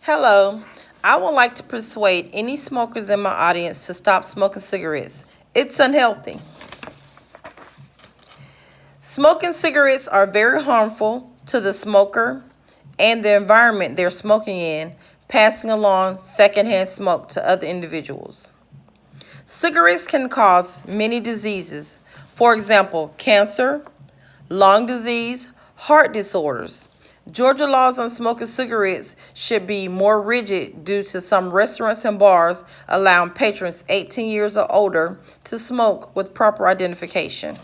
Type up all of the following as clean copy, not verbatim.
Hello, I would like to persuade any smokers in my audience to stop smoking cigarettes. It's unhealthy. Smoking cigarettes are very harmful to the smoker and the environment they're smoking in, passing along secondhand smoke to other individuals. Cigarettes can cause many diseases, for example, cancer, lung disease, heart disorders. Georgia laws on smoking cigarettes should be more rigid due to some restaurants and bars allowing patrons 18 years or older to smoke with proper identification.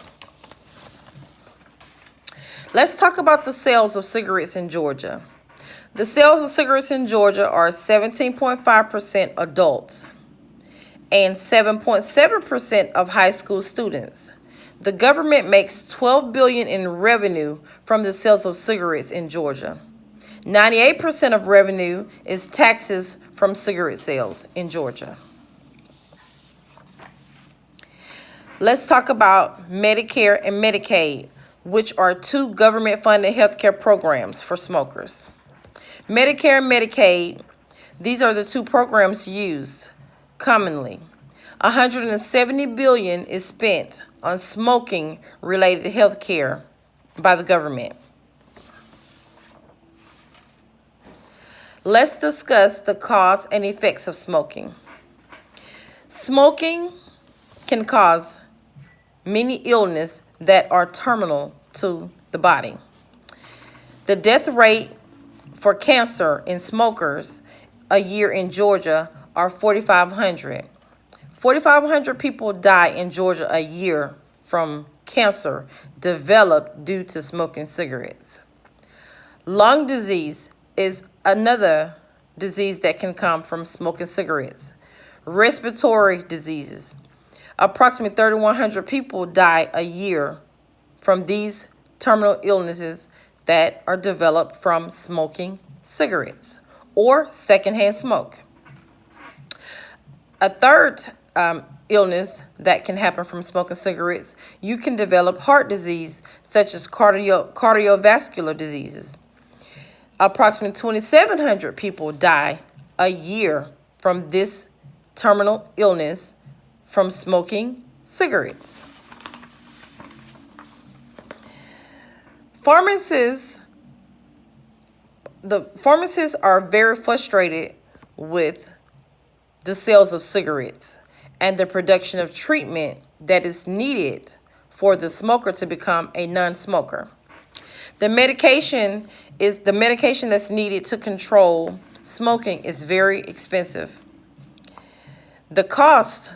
Let's talk about the sales of cigarettes in Georgia. The sales of cigarettes in Georgia are 17.5% adults and 7.7% of high school students. The government makes $12 billion in revenue from the sales of cigarettes in Georgia. 98% of revenue is taxes from cigarette sales in Georgia. Let's talk about Medicare and Medicaid, which are two government-funded healthcare programs for smokers. Medicare and Medicaid, these are the two programs used commonly. $170 billion is spent on smoking-related health care by the government. Let's discuss the cause and effects of smoking. Smoking can cause many illnesses that are terminal to the body. The death rate for cancer in smokers a year in Georgia are 4,500. 4,500 people die in Georgia a year from cancer developed due to smoking cigarettes. Lung disease is another disease that can come from smoking cigarettes. Respiratory diseases. Approximately 3,100 people die a year from these terminal illnesses that are developed from smoking cigarettes or secondhand smoke. A third illness that can happen from smoking cigarettes, you can develop heart disease such as cardiovascular diseases. Approximately 2,700 people die a year from this terminal illness from smoking cigarettes. Pharmacists are very frustrated with the sales of cigarettes and the production of treatment that is needed for the smoker to become a non-smoker. The medication that's needed to control smoking is very expensive. The cost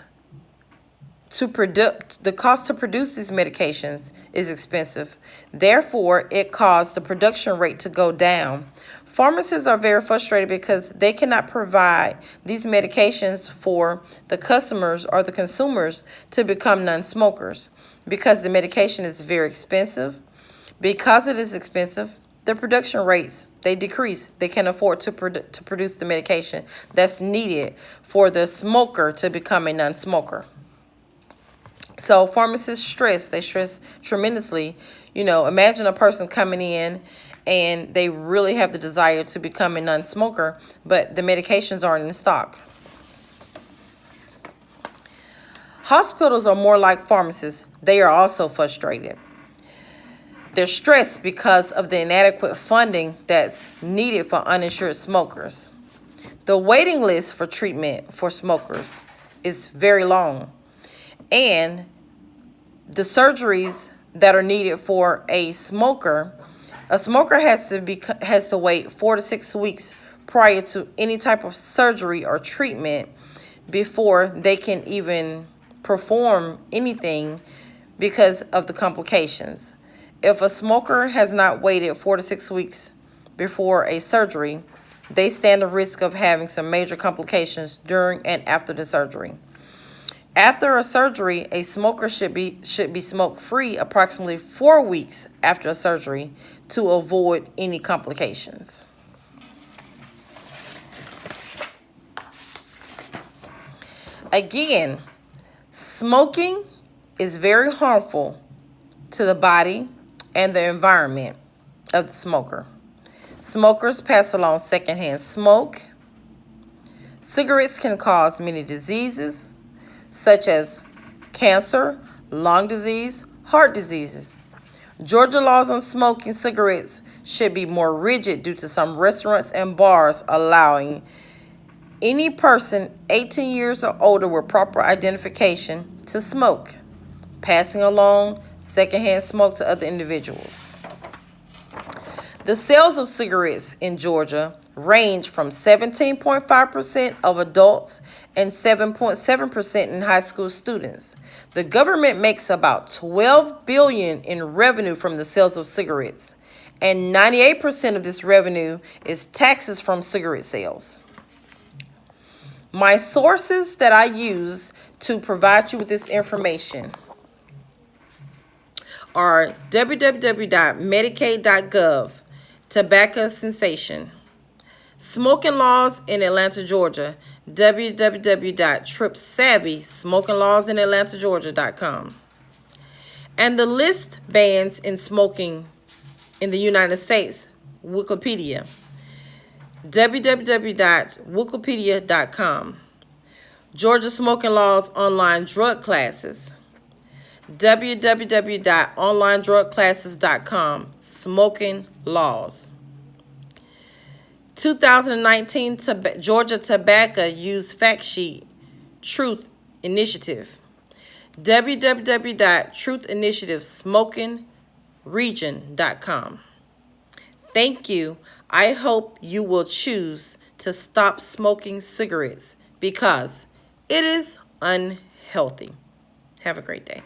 to produce these medications is expensive. Therefore, it caused the production rate to go down. Pharmacists are very frustrated because they cannot provide these medications for the customers or the consumers to become non-smokers because the medication is very expensive. Because it is expensive, the production rates, they decrease. They can't afford to produce the medication that's needed for the smoker to become a non-smoker. So pharmacists stress tremendously. Imagine a person coming in and they really have the desire to become a non-smoker, but the medications aren't in stock. Hospitals are more like pharmacists. They are also frustrated. They're stressed because of the inadequate funding that's needed for uninsured smokers. The waiting list for treatment for smokers is very long. And the surgeries that are needed for a smoker has to wait 4 to 6 weeks prior to any type of surgery or treatment before they can even perform anything because of the complications. If a smoker has not waited 4 to 6 weeks before a surgery, they stand a risk of having some major complications during and after the surgery. After a surgery, a smoker should be smoke-free approximately 4 weeks after a surgery to avoid any complications. Again, smoking is very harmful to the body and the environment of the smoker. Smokers pass along secondhand smoke Cigarettes can cause many diseases, such as cancer, lung disease, heart diseases. Georgia laws on smoking cigarettes should be more rigid due to some restaurants and bars allowing any person 18 years or older with proper identification to smoke, passing along secondhand smoke to other individuals. The sales of cigarettes in Georgia range from 17.5% of adults and 7.7% in high school students. The government makes about $12 billion in revenue from the sales of cigarettes, and 98% of this revenue is taxes from cigarette sales. My sources that I use to provide you with this information are www.medicaid.gov, tobacco cessation, smoking laws in Atlanta, Georgia, www.tripsavvy, smokinglawsinatlantageorgia.com, and the list bans in smoking in the United States, Wikipedia, www.wikipedia.com. Georgia Smoking Laws Online Drug Classes, www.onlinedrugclasses.com. Smoking Laws. 2019 Georgia Tobacco Use Fact Sheet, Truth Initiative, www.truthinitiativesmokingregion.com. Thank you. I hope you will choose to stop smoking cigarettes because it is unhealthy. Have a great day.